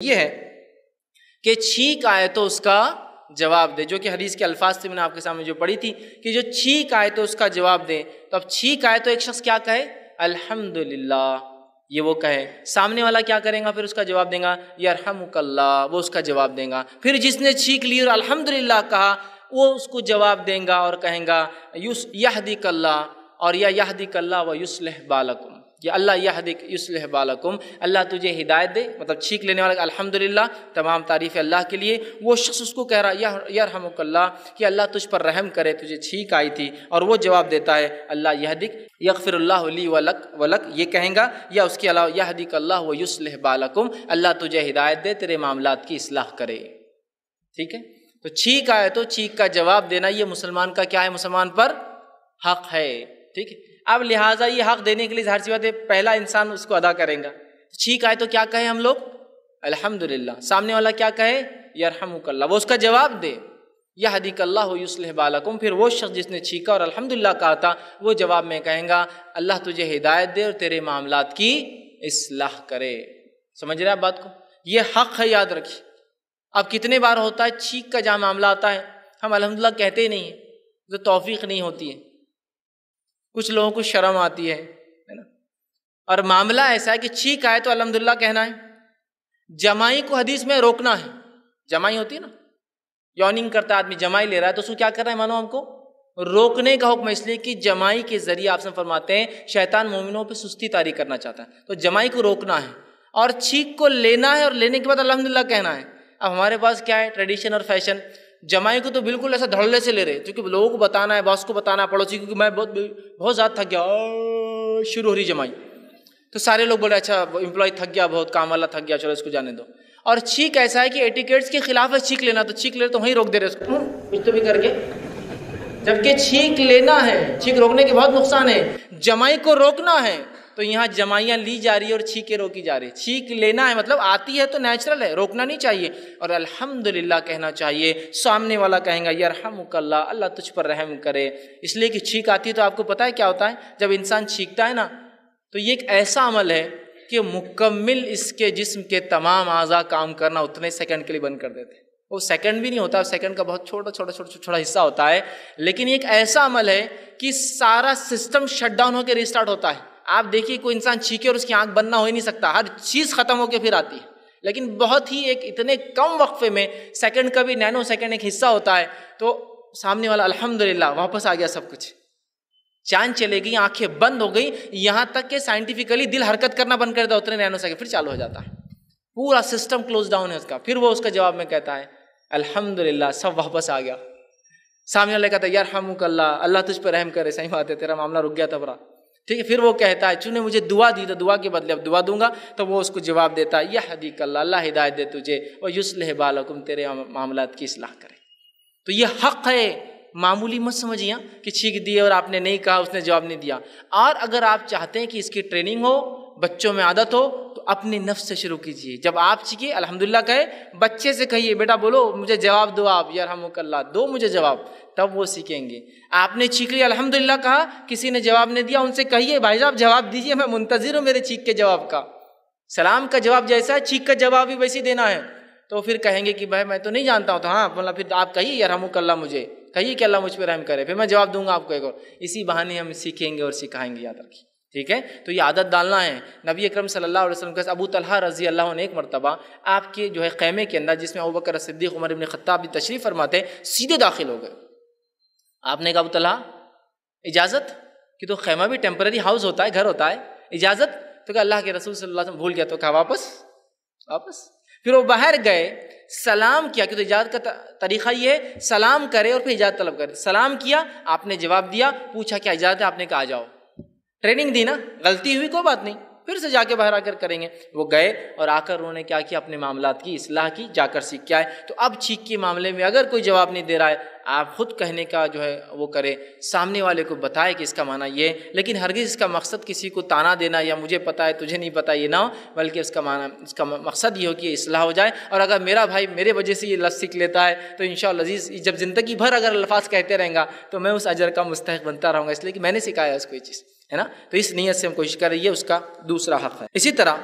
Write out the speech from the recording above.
یہ ہے کہ چھینک آئے تو اس کا جواب دے، جو کہ حدیث کے الفاظ سے میں نے آپ کے سامنے جو پڑھی تھی کہ جو چھینک آئے تو اس کا جواب دے۔ تو اب چھینک آئے تو ایک شخص کیا کہے؟ الحمدللہ، یہ وہ کہے۔ سامنے والا کیا کرے گا؟ پھر اس کا جواب دے گا یرحمک اللہ، وہ اس کا جواب دے گا۔ پھر جس نے چھینک لی اور الحمدللہ کہا وہ اس کو جواب دیں گا اور کہیں گا یہدیک اللہ، اور یا یہدیک اللہ و یصلح بالکم، یا اللہ یہدیک یصلح بالکم، اللہ تجھے ہدایت دے۔ مطلب چھینک لینے والا الحمدللہ، تمام تعریف اللہ کے لیے۔ وہ شخص اس کو کہہ رہا یرحمک اللہ کہ اللہ تجھ پر رحم کرے، تجھے چھینک آئی تھی، اور وہ جواب دیتا ہے اللہ یہدیک یغفر اللہ لی ولک، یہ کہیں گا۔ یا اس کے علاوہ یہدیک اللہ و یصلح بالکم، اللہ تجھے ہدایت دے، تیرے معاملات کی اصلاح کرے۔ ٹھیک ہے، تو چھینک آئے تو چھینک کا جواب دینا یہ مسلمان کا کیا ہے؟ مسلمان پر حق ہے۔ ٹھیک ہے، اب لہٰذا یہ حق دینے کے لیے ظاہر سی بات ہے پہلا انسان اس کو ادا کریں گا۔ چھینک آئے تو کیا کہیں ہم لوگ؟ الحمدللہ۔ سامنے والا کیا کہے؟ یرحمک اللہ، وہ اس کا جواب دے یہدیک اللہ یصلح بالکم۔ پھر وہ شخص جس نے چھینکا اور الحمدللہ کہا تھا وہ جواب میں کہیں گا اللہ تجھے ہدایت دے اور تیرے معاملات کی اصلاح کرے۔ سمجھ رہے آپ بات کو؟ یہ حق ہے، یاد رکھیے۔ اب کتنے بار ہوتا ہے چھینک کا جہاں معاملہ آتا ہے ہم الحمدللہ کہتے ہی نہیں ہیں، تو توفیق نہیں ہوتی ہے، کچھ لوگوں کو شرم آتی ہے نا۔ اور معاملہ ایسا ہے کہ چھینک آئے تو الحمدللہ کہنا ہے۔ جمائی کو حدیث میں روکنا ہے، جمائی ہوتی ہے نا، یوننگ کرتا ہے آدمی، جمائی لے رہا ہے تو اس کو کیا کر رہا ہے؟ مانو ہم کو روکنے کا حکم، اس لیے کہ جمائی کے ذریعے آپ سے فرماتے ہیں شیطان مومنوں پہ سستی طاری کرنا چاہتا ہے، تو جمائی کو روکنا ہے اور چھینک کو لینا ہے، اور لینے کے بعد الحمدللہ کہنا ہے۔ اب ہمارے پاس کیا ہے؟ ٹریڈیشن اور فیشن۔ جمائی کو تو بالکل ایسا دھڑلے سے لے رہے، کیونکہ لوگوں کو بتانا ہے، باس کو بتانا ہے، پڑوسی کو کہ میں بہت زیادہ تھک گیا، شروع ہو رہی جمائی، تو سارے لوگ بولے اچھا امپلائی تھک گیا بہت، کام والا تھک گیا، چلو اس کو جانے دو۔ اور چھینک ایسا ہے کہ ایٹیکیٹس کے خلاف ہے چھینک لینا، تو چھینک لے تو وہیں روک دے رہے اس کو کچھ تو بھی کر کے، جبکہ چھینک لینا ہے، چھینک روکنے کے بہت نقصان ہے، جمائی کو روکنا ہے، تو یہاں جمائیاں لی جا رہی ہے اور چھینکیں روکی جا رہی ہے۔ چھینک لینا ہے مطلب آتی ہے تو نیچرل ہے، روکنا نہیں چاہیے، اور الحمدللہ کہنا چاہیے۔ سامنے والا کہیں گا یرحمک اللہ، اللہ تجھ پر رحم کرے۔ اس لیے کہ چھینک آتی ہے تو آپ کو پتہ ہے کیا ہوتا ہے؟ جب انسان چھینکتا ہے نا تو یہ ایک ایسا عمل ہے کہ مکمل اس کے جسم کے تمام اعضاء کام کرنا اتنے سیکنڈ کے لیے بند کر دیتے ہیں۔ وہ سیکنڈ بھی نہیں ہوتا، سیکنڈ کا بہت چھوٹا حصہ ہوتا ہے، لیکن یہ ایک ایسا عمل ہے کہ سارا سسٹم شٹ ڈاؤن ہو کے ریسٹارٹ ہوتا ہے۔ آپ دیکھیے کوئی انسان چھینکے اور اس کی آنکھ بند نہ ہو ہی نہیں سکتا، ہر چیز ختم ہو کے پھر آتی ہے، لیکن بہت ہی ایک اتنے کم وقفے میں سیکنڈ کا بھی نینو سیکنڈ ایک حصہ ہوتا ہے، تو سامنے والا الحمدللہ واپس آ گیا سب کچھ، چاند چلے گئی، آنکھیں بند ہو گئی، یہاں تک کہ سائنٹیفکلی دل حرکت کرنا بند کر دیتا اتنے نینو سیکنڈ، پھر چالو ہو جاتا ہے، پورا سسٹم کلوز ڈاؤن ہے اس کا۔ پھر وہ اس کا جواب میں کہتا ہے الحمدللہ، سب واپس آ گیا۔ سامنے والا کہتا ہے یرحمک اللہ، اللہ تجھ پہ رحم کرے، صحیح بات ہے تیرا معاملہ رک گیا تھا برا، ٹھیک ہے۔ پھر وہ کہتا ہے چونکہ مجھے دعا دی تو دعا کے بدلے اب دعا دوں گا، تو وہ اس کو جواب دیتا ہے یہدیک اللہ، اللہ ہدایت دے تجھے، و یصلح بالکم، تیرے معاملات کی اصلاح کرے۔ تو یہ حق ہے، معمولی مت سمجھیے کہ چھینک دیے اور آپ نے نہیں کہا، اس نے جواب نہیں دیا۔ اور اگر آپ چاہتے ہیں کہ اس کی ٹریننگ ہو، بچوں میں عادت ہو، تو اپنے نفس سے شروع کیجئے۔ جب آپ چھینکیے الحمدللہ کہے، بچے سے کہیے بیٹا بولو مجھے جواب دو، آپ یرحمک اللہ دو مجھے جواب، تب وہ سیکھیں گے۔ آپ نے چھینک لیا الحمدللہ کہا، کسی نے جواب نہیں دیا، ان سے کہیے بھائی صاحب جواب دیجئے، میں منتظر ہوں میرے چھینک کے جواب کا۔ سلام کا جواب جیسا ہے چھینک کا جواب بھی ویسے دینا ہے، تو پھر کہیں گے کہ بھائی میں تو نہیں جانتا ہوں، تو ہاں مطلب پھر آپ کہیے یرحمک اللہ، مجھے کہیے کہ اللہ مجھ پہ رحم کرے، پھر میں جواب دوں گا آپ کو ایک اور۔ اسی بہانے ہم سیکھیں گے اور سکھائیں گے، یاد رکھیے، ٹھیک ہے۔ تو یہ عادت ڈالنا ہے۔ نبی اکرم صلی اللہ علیہ وسلم کے ابو طلحہ رضی اللہ عنہ نے ایک مرتبہ آپ کے جو ہے خیمے کے اندر، جس میں ابوبکر صدیق، عمر ابن خطاب بھی تشریف فرماتے، سیدھے داخل ہو گئے۔ آپ نے کہا ابو طلحہ اجازت، کہ تو خیمہ بھی ٹیمپرری ہاؤس ہوتا ہے، گھر ہوتا ہے، اجازت؟ تو کہ اللہ کے رسول صلی اللہ علیہ وسلم بھول گیا، تو کہا واپس۔ پھر وہ باہر گئے، سلام کیا، کہ تو اجازت کا طریقہ یہ ہے سلام کرے اور پھر اجازت طلب کرے۔ سلام کیا، آپ نے جواب دیا، پوچھا کیا اجازت ہے، آپ نے کہا آ جاؤ، ٹریننگ دی نا، غلطی ہوئی کوئی بات نہیں، پھر سے جا کے باہر آ کر کریں گے۔ وہ گئے اور آ کر انہوں نے کیا کیا، اپنے معاملات کی اصلاح کی، جا کر سیکھ کے آئے۔ تو اب چھینک کے معاملے میں اگر کوئی جواب نہیں دے رہا ہے، آپ خود کہنے کا جو ہے وہ کرے، سامنے والے کو بتائے کہ اس کا معنی یہ ہے، لیکن ہرگز اس کا مقصد کسی کو تانا دینا یا مجھے پتہ ہے تجھے نہیں پتہ یہ نہ ہو، بلکہ اس کا مقصد یہ ہو کہ یہ اصلاح ہو جائے۔ اور اگر میرا بھائی میرے وجہ سے یہ لفظ سیکھ لیتا ہے تو انشاءاللہ عزیز جب زندگی بھر اگر الفاظ کہتے رہیں گا تو میں اس اجر کا مستحق بنتا رہوں گا، اس لیے کہ میں نے سکھایا اس کو یہ چیز، ہے نا۔ تو اس نیت سے ہم کوشش کر رہی ہے، اس کا دوسرا حق ہے۔ اسی طرح